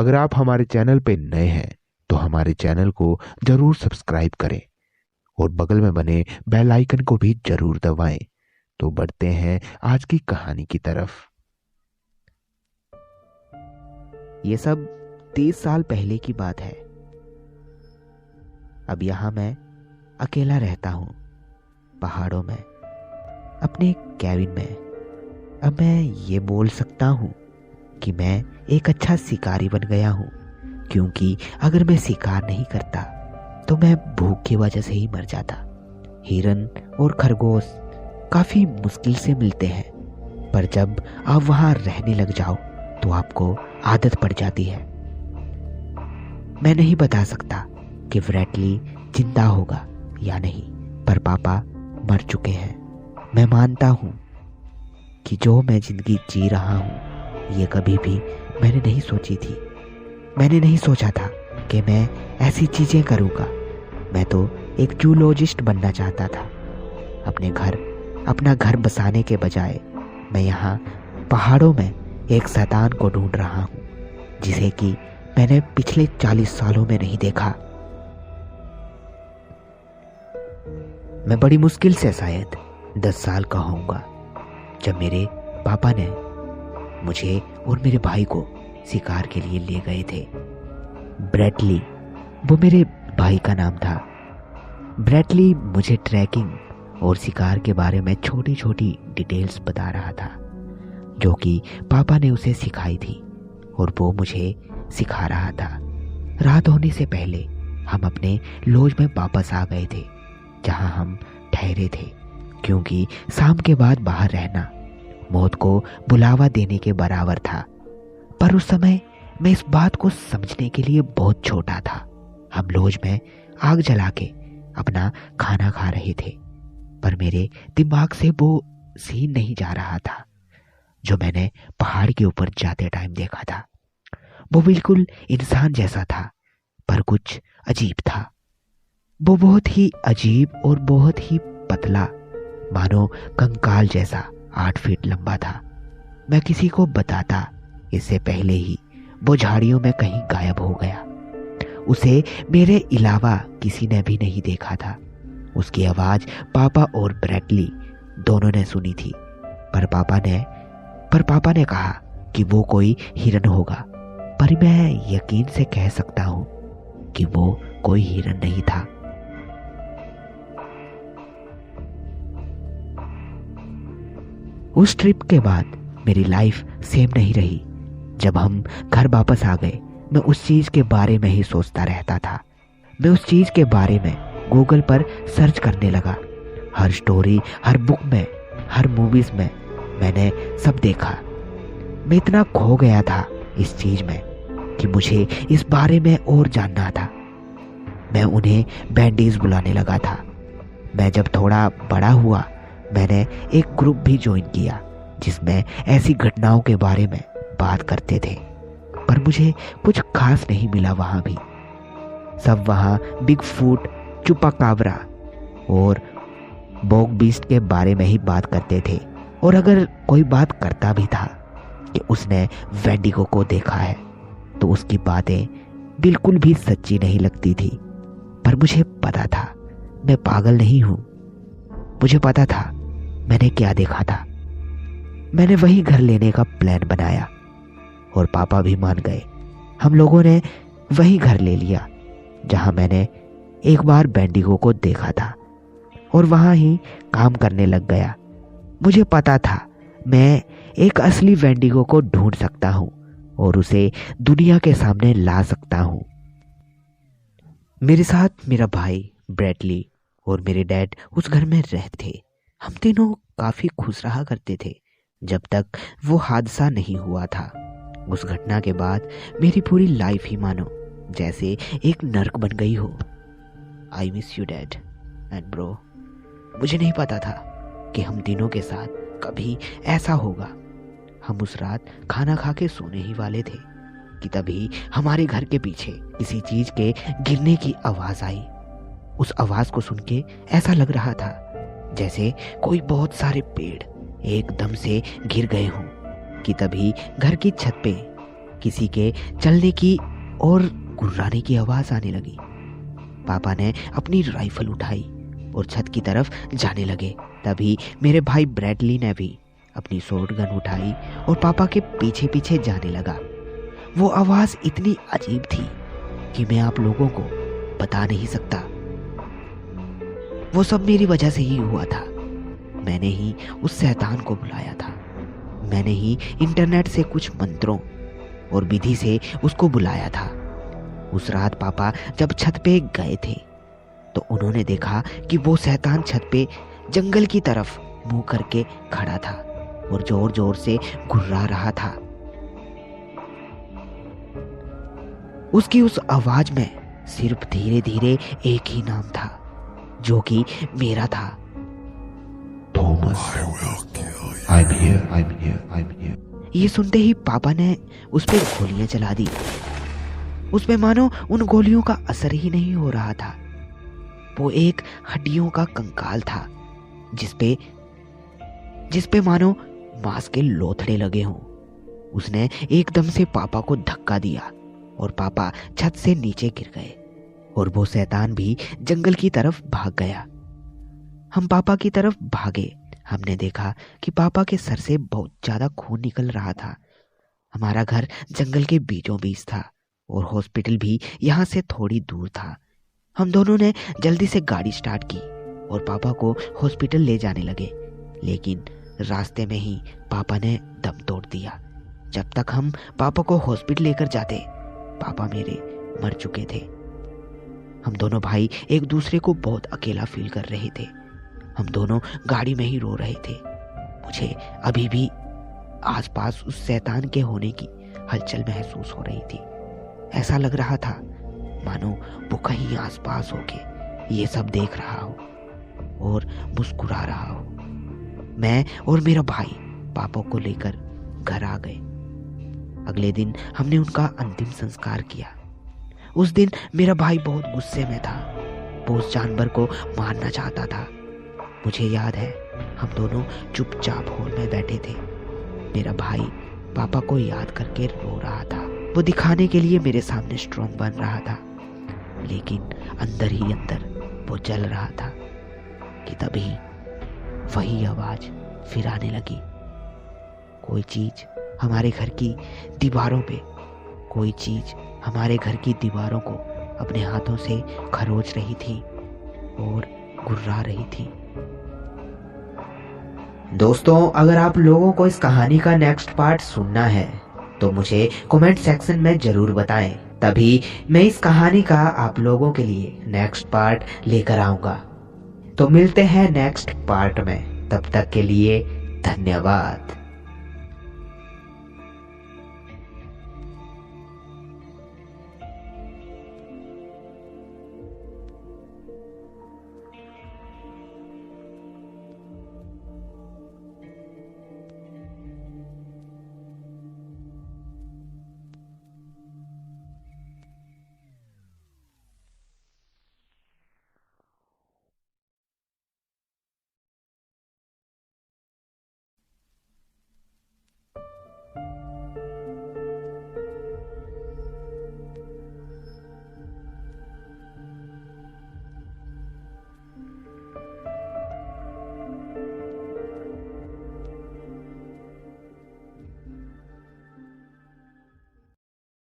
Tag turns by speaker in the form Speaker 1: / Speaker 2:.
Speaker 1: अगर आप हमारे चैनल पे नए हैं तो हमारे चैनल को जरूर सब्सक्राइब करें और बगल में बने बेल आइकन को भी जरूर दबाएं। तो बढ़ते हैं आज की कहानी की तरफ।
Speaker 2: ये सब 30 साल पहले की बात है। अब यहाँ मैं अकेला रहता हूँ, पहाड़ों में, अपने कैबिन में। अब मैं ये बोल सकता हूँ कि मैं एक अच्छा शिकारी बन गया हूँ, क्योंकि अगर मैं शिकार नहीं करता तो मैं भूख की वजह से ही मर जाता। हिरन और खरगोश काफ़ी मुश्किल से मिलते हैं, पर जब आप वहाँ रहने लग जाओ तो आपको आदत पड़ जाती है। मैं नहीं बता सकता कि ब्रैडली जिंदा होगा या नहीं, पर पापा मर चुके हैं। मैं मानता हूँ कि जो मैं जिंदगी जी रहा हूँ ये कभी भी मैंने नहीं सोची थी। मैंने नहीं सोचा था कि मैं ऐसी चीज़ें करूँगा। मैं तो एक जूलॉजिस्ट बनना चाहता था। अपना घर बसाने के बजाय मैं यहाँ पहाड़ों में एक शैतान को ढूंढ रहा हूँ, जिसे कि मैंने पिछले 40 सालों में नहीं देखा। मैं बड़ी मुश्किल से शायद 10 साल का होऊंगा जब मेरे पापा ने मुझे और मेरे भाई को शिकार के लिए ले गए थे। ब्रैडली, वो मेरे भाई का नाम था। ब्रैडली मुझे ट्रैकिंग और शिकार के बारे में छोटी छोटी डिटेल्स बता रहा था, जो कि पापा ने उसे सिखाई थी और वो मुझे सिखा रहा था। रात होने से पहले हम अपने लॉज में वापस आ गए थे, जहां हम ठहरे थे, क्योंकि शाम के बाद बाहर रहना मौत को बुलावा देने के बराबर था। पर उस समय मैं इस बात को समझने के लिए बहुत छोटा था। हम लॉज में आग जला के अपना खाना खा रहे थे, पर मेरे दिमाग से वो सीन नहीं जा रहा था जो मैंने पहाड़ के ऊपर जाते टाइम देखा था। वो बिल्कुल इंसान जैसा था, पर कुछ अजीब था। वो बहुत ही अजीब और बहुत ही पतला, मानो कंकाल जैसा 8 फीट लंबा था। मैं किसी को बताता इससे पहले ही वो झाड़ियों में कहीं गायब हो गया। उसे मेरे अलावा किसी ने भी नहीं देखा था। उसकी आवाज पापा और ब्रैडली दोनों ने सुनी थी, पर पापा ने कहा कि वो कोई हिरन होगा। पर मैं यकीन से कह सकता हूं कि वो कोई हिरन नहीं था। उस ट्रिप के बाद मेरी लाइफ सेम नहीं रही। जब हम घर वापस आ गए, मैं उस चीज के बारे में ही सोचता रहता था। मैं उस चीज के बारे में गूगल पर सर्च करने लगा। हर स्टोरी, हर बुक में, हर मूवीज में मैंने सब देखा। मैं इतना खो गया था इस चीज में कि मुझे इस बारे में और जानना था। मैं उन्हें बैंडीज बुलाने लगा था। मैं जब थोड़ा बड़ा हुआ, मैंने एक ग्रुप भी ज्वाइन किया जिसमें ऐसी घटनाओं के बारे में बात करते थे, पर मुझे कुछ खास नहीं मिला वहां भी। सब वहां बिग फूट, चुपाकाब्रा और बॉग बीस्ट के बारे में ही बात करते थे। और अगर कोई बात करता भी था कि उसने वेंडिगो को देखा है, तो उसकी बातें बिल्कुल भी सच्ची नहीं लगती थी। पर मुझे पता था मैं पागल नहीं हूं। मुझे पता था मैंने क्या देखा था। मैंने वही घर लेने का प्लान बनाया और पापा भी मान गए। हम लोगों ने वही घर ले लिया जहां मैंने एक बार बेंडिगो को देखा था और वहां ही काम करने लग गया। मुझे पता था मैं एक असली वेंडिगो को ढूंढ सकता हूं और उसे दुनिया के सामने ला सकता हूं। मेरे साथ मेरा भाई ब्रैडली और मेरे डैड उस घर में रहते थे। हम तीनों काफी खुश रहा करते थे जब तक वो हादसा नहीं हुआ था। उस घटना के बाद मेरी पूरी लाइफ ही मानो जैसे एक नर्क बन गई हो। I miss you dad and bro. मुझे नहीं पता था कि हम तीनों के साथ कभी ऐसा होगा। हम उस रात खाना खा के सोने ही वाले थे कि तभी हमारे घर के पीछे किसी चीज के गिरने की आवाज आई। उस आवाज को सुन के ऐसा लग रहा था जैसे कोई बहुत सारे पेड़ एकदम से गिर गए हों। कि तभी घर की छत पे किसी के चलने की और गुर्राने की आवाज आने लगी। पापा ने अपनी राइफल उठाई और छत की तरफ जाने लगे। तभी मेरे भाई ब्रैडली ने भी अपनी शॉर्ट गन उठाई और पापा के पीछे पीछे जाने लगा। वो आवाज इतनी अजीब थी कि मैं आप लोगों को बता नहीं सकता। वो सब मेरी वजह से ही हुआ था। मैंने ही उस शैतान को बुलाया था। मैंने ही इंटरनेट से कुछ मंत्रों और विधि से उसको बुलाया था। उस रात पापा जब छत पे गए थे तो उन्होंने देखा कि वो शैतान छत पे जंगल की तरफ मुंह करके खड़ा था और जोर जोर से घुर्रा रहा था। उसकी उस आवाज में सिर्फ धीरे धीरे एक ही नाम था, जो कि मेरा था।
Speaker 1: Thomas, I'm here, I'm here, I'm here.
Speaker 2: ये सुनते ही पापा ने उस पर गोलियां चला दी। उसमें मानो उन गोलियों का असर ही नहीं हो रहा था। वो एक हड्डियों का कंकाल था जिसपे मानो मांस के लोथड़े लगे हों। उसने एकदम से पापा को धक्का दिया और पापा छत से नीचे गिर गए और वो शैतान भी जंगल की तरफ भाग गया। हम पापा की तरफ भागे। हमने देखा कि पापा के सर से बहुत ज्यादा खून निकल रहा था। हमारा घर जंगल के बीचों बीच था और हॉस्पिटल भी यहाँ से थोड़ी दूर था। हम दोनों ने जल्दी से गाड़ी स्टार्ट की और पापा को हॉस्पिटल ले जाने लगे, लेकिन रास्ते में ही पापा ने दम तोड़ दिया। जब तक हम पापा को हॉस्पिटल लेकर जाते, पापा मेरे मर चुके थे। हम दोनों भाई एक दूसरे को बहुत अकेला फील कर रहे थे। हम दोनों गाड़ी में ही रो रहे थे। मुझे अभी भी आसपास उस शैतान के होने की हलचल महसूस हो रही थी। ऐसा लग रहा था मानो वो कहीं आसपास होके ये सब देख रहा हो और मुस्कुरा रहा हो। मैं और मेरा भाई पापा को लेकर घर आ गए। अगले दिन हमने उनका अंतिम संस्कार किया। उस दिन मेरा भाई बहुत गुस्से में था। वो उस जानवर को मारना चाहता था। मुझे याद है हम दोनों चुपचाप हॉल में बैठे थे। मेरा भाई पापा को याद करके रो रहा था। वो दिखाने के लिए मेरे सामने स्ट्रॉन्ग बन रहा था, लेकिन अंदर ही अंदर वो जल रहा था कि तभी वही आवाज फिर आने लगी। कोई चीज हमारे घर की दीवारों पे, कोई चीज हमारे घर की दीवारों को अपने हाथों से खरोच रही थी और गुर्रा रही थी। दोस्तों, अगर आप लोगों को इस कहानी का नेक्स्ट पार्ट सुनना है तो मुझे कमेंट सेक्शन में जरूर बताएं, तभी मैं इस कहानी का आप लोगों के लिए नेक्स्ट पार्ट लेकर आऊंगा। तो मिलते हैं नेक्स्ट पार्ट में। तब तक के लिए धन्यवाद।